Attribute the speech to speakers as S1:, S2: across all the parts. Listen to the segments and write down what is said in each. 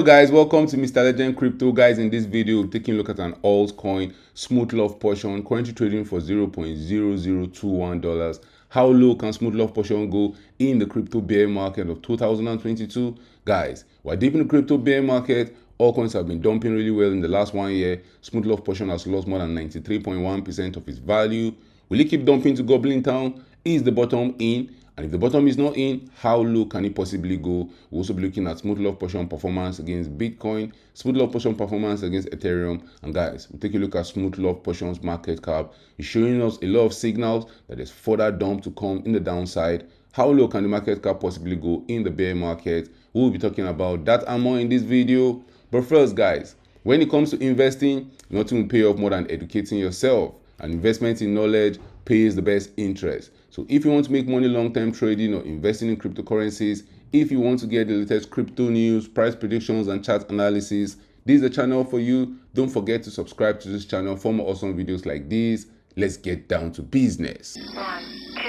S1: Guys, welcome to Mr. Legend Crypto. Guys, in this video we're taking a look at an altcoin, Smooth Love Potion, currently trading for $0.0021. How low can Smooth Love Potion go in the crypto bear market of 2022? Guys, we're deep in the crypto bear market. Altcoins have been dumping really well in the last 1 year. Smooth Love Potion has lost more than 93.1% of its value. Will it keep dumping to Goblin Town? Is the bottom in? And if the bottom is not in, how low can it possibly go? We'll also be looking at Smooth Love Potion performance against Bitcoin, Smooth Love Potion performance against Ethereum. And guys, we'll take a look at Smooth Love Potion's market cap. It's showing us a lot of signals that there's further dump to come in the downside. How low can the market cap possibly go in the bear market? We'll be talking about that and more in this video. But first, guys, when it comes to investing, nothing will pay off more than educating yourself. And investment in knowledge pays the best interest. So if you want to make money long-term trading or investing in cryptocurrencies, if you want to get the latest crypto news, price predictions, and chart analysis, this is the channel for you. Don't forget to subscribe to this channel for more awesome videos like these. Let's get down to business.
S2: 1, 2,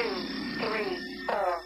S2: 3, 4, 5.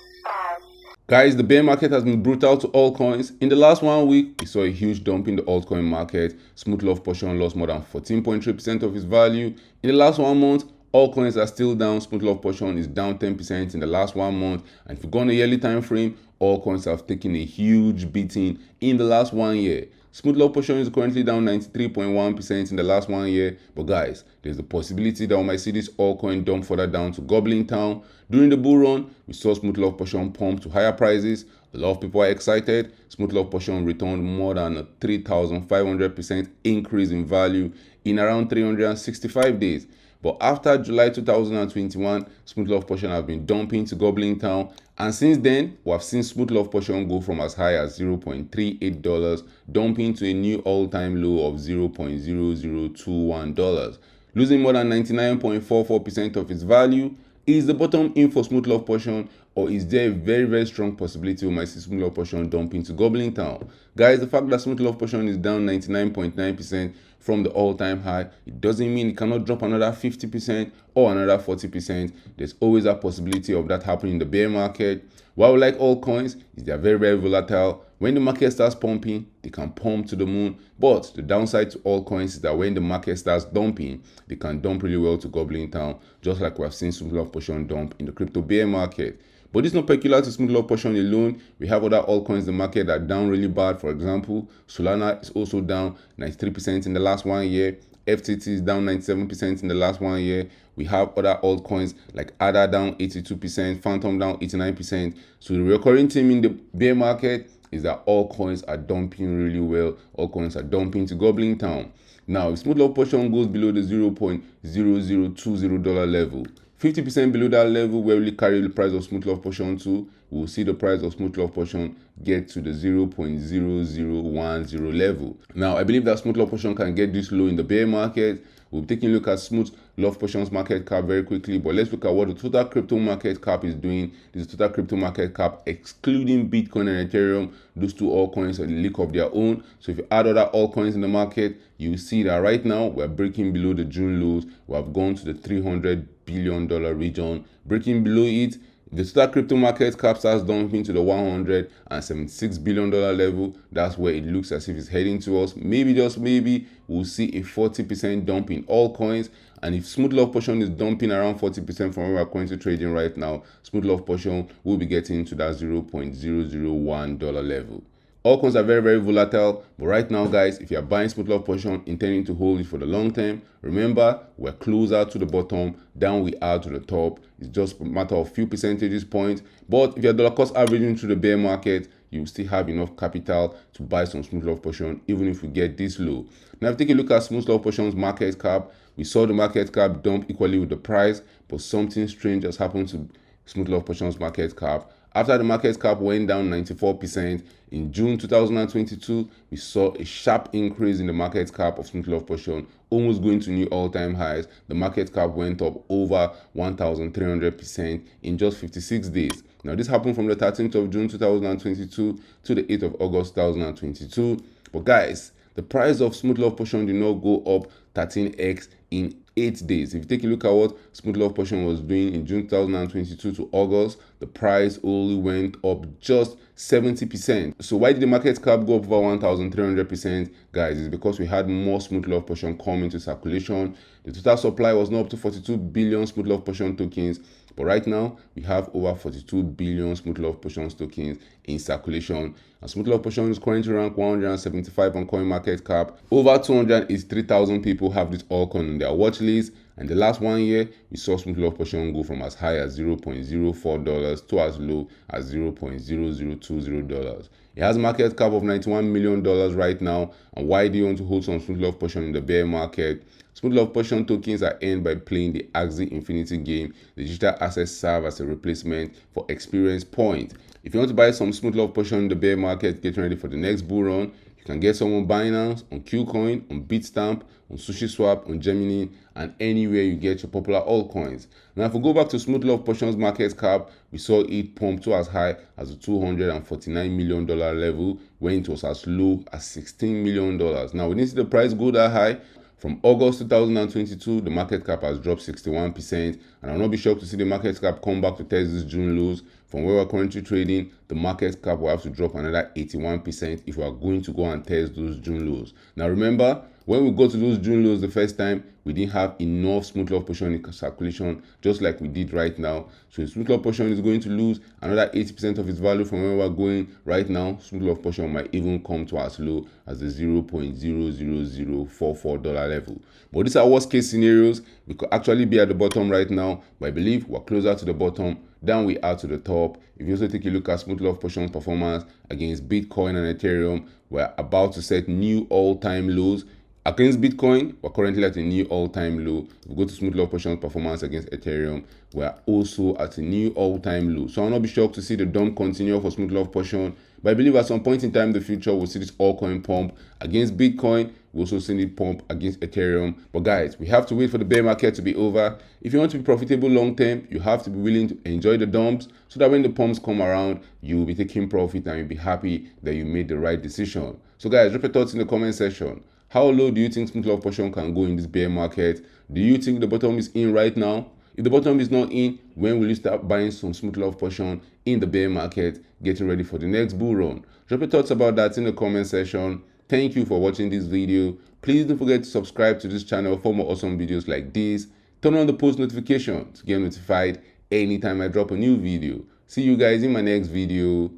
S1: Guys, the bear market has been brutal to altcoins. In the last 1 week, we saw a huge dump in the altcoin market. Smooth Love Potion lost more than 14.3% of its value. In the last 1 month, altcoins are still down. Smooth Love Potion is down 10% in the last 1 month. And if you go on a yearly time frame, altcoins have taken a huge beating in the last 1 year. Smooth Love Potion is currently down 93.1% in the last 1 year. But guys, there's a possibility that we might see this altcoin dump further down to Goblin Town. During the bull run, we saw Smooth Love Potion pump to higher prices. A lot of people are excited. Smooth Love Potion returned more than a 3,500% increase in value in around 365 days. But after July 2021, Smooth Love Potion have been dumping to Goblin Town. And since then, we have seen Smooth Love Potion go from as high as $0.38, dumping to a new all-time low of $0.0021, losing more than 99.44% of its value. Is the bottom in for Smooth Love Potion, or is there a very strong possibility we might see Smooth Love Potion dumping to Goblin Town? Guys, the fact that Smooth Love Potion is down 99.9% from the all-time high, it doesn't mean it cannot drop another 50% or another 40%. There's always a possibility of that happening in the bear market. What we like altcoins is they are very volatile. When the market starts pumping, they can pump to the moon. But the downside to altcoins is that when the market starts dumping, they can dump really well to Goblin Town, just like we have seen Smooth Love Potion dump in the crypto bear market. But it's not peculiar to Smooth Love Potion alone. We have other altcoins in the market that are down really bad. For example, Solana is also down 93% in the last 1 year. FTT is down 97% in the last 1 year. We have other altcoins like ADA down 82%, Phantom down 89%. So the recurring theme in the bear market is that all coins are dumping really well. All coins are dumping to Goblin Town. Now, if Smooth Love Potion goes below the $0.0020 level, 50% below that level where we carry the price of Smooth Love Potion to, we'll see the price of Smooth Love Potion get to the $0.0010 level. Now, I believe that Smooth Love Potion can get this low in the bear market. We'll be taking a look at Smooth Love Potion's market cap very quickly, but let's look at what the total crypto market cap is doing. This is total crypto market cap excluding Bitcoin and Ethereum. Those two altcoins are in a league of their own. So if you add other altcoins in the market, you see that right now we're breaking below the June lows. We have gone to the $300 billion region. Breaking below it, the total crypto market cap starts dumping to the $176 billion level. That's where it looks as if it's heading to us. Maybe, just maybe, we'll see a 40% dump in all coins. And if Smooth Love Potion is dumping around 40% from where we're currently trading right now, Smooth Love Potion will be getting to that $0.001 level. Altcoins are very volatile, but right now, guys, if you're buying Smooth Love Potion intending to hold it for the long term, remember, we're closer to the bottom than we are to the top. It's just a matter of few percentage points. But if you're dollar cost averaging through the bear market, you still have enough capital to buy some Smooth Love Potion, even if we get this low. Now, if you take a look at Smooth Love Potion's market cap, we saw the market cap dump equally with the price, but something strange has happened to Smooth Love Potion's market cap. After the market cap went down 94% in June 2022, we saw a sharp increase in the market cap of Smooth Love Potion, almost going to new all-time highs. The market cap went up over 1,300% in just 56 days. Now, this happened from the 13th of June 2022 to the 8th of August 2022. But guys, the price of Smooth Love Potion did not go up 13x in 8 days. If you take a look at what Smooth Love Potion was doing in June 2022 to August, the price only went up just 70%. So why did the market cap go up over 1,300%? Guys, it's because we had more Smooth Love Potion come into circulation. The total supply was not up to 42 billion Smooth Love Potion tokens, but right now we have over 42 billion Smooth Love Potions tokens in circulation. And Smooth Love Potion is currently ranked 175 on CoinMarketCap. Over 283,000 people have this altcoin on their watch list. And the last 1 year, we saw Smooth Love Potion go from as high as $0.04 to as low as $0.0020. It has a market cap of $91 million right now. And why do you want to hold some Smooth Love Potion in the bear market? Smooth Love Potion tokens are earned by playing the Axie Infinity game. The digital assets serve as a replacement for experience point. If you want to buy some Smooth Love Potion in the bear market, get ready for the next bull run. You can get some on Binance, on Qcoin, on Bitstamp, on SushiSwap, on Gemini, and anywhere you get your popular altcoins. Now, if we go back to Smooth Love Potion's market cap, we saw it pump to as high as the $249 million level, when it was as low as $16 million. Now, we didn't see the price go that high. From August 2022, the market cap has dropped 61%, and I'll not be shocked to see the market cap come back to test this June lows. From where we're currently trading, the market cap will have to drop another 81% if we are going to go and test those June lows. Now remember, when we got to those June lows the first time, we didn't have enough Smooth Love Potion in circulation, just like we did right now. So Smooth Love Potion is going to lose another 80% of its value from where we're going right now. Smooth Love Potion might even come to as low as the $0.00044 level. But these are worst case scenarios. We could actually be at the bottom right now, but I believe we're closer to the bottom than we are to the top. If you also take a look at Smooth Love Potion's performance against Bitcoin and Ethereum, we're about to set new all-time lows. Against Bitcoin, we're currently at a new all-time low. If we go to Smooth Love Potion's performance against Ethereum, we're also at a new all-time low. So I'll not be shocked to see the dump continue for Smooth Love Potion. But I believe at some point in time in the future, we'll see this altcoin pump against Bitcoin. We'll also see it pump against Ethereum. But guys, we have to wait for the bear market to be over. If you want to be profitable long term, you have to be willing to enjoy the dumps, so that when the pumps come around, you'll be taking profit and you'll be happy that you made the right decision. So guys, drop your thoughts in the comment section. How low do you think Smooth Love Potion can go in this bear market? Do you think the bottom is in right now? If the bottom is not in, when will you start buying some Smooth Love Potion in the bear market, getting ready for the next bull run? Drop your thoughts about that in the comment section. Thank you for watching this video. Please don't forget to subscribe to this channel for more awesome videos like this. Turn on the post notification to get notified anytime I drop a new video. See you guys in my next video.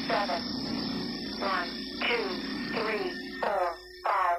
S2: 7.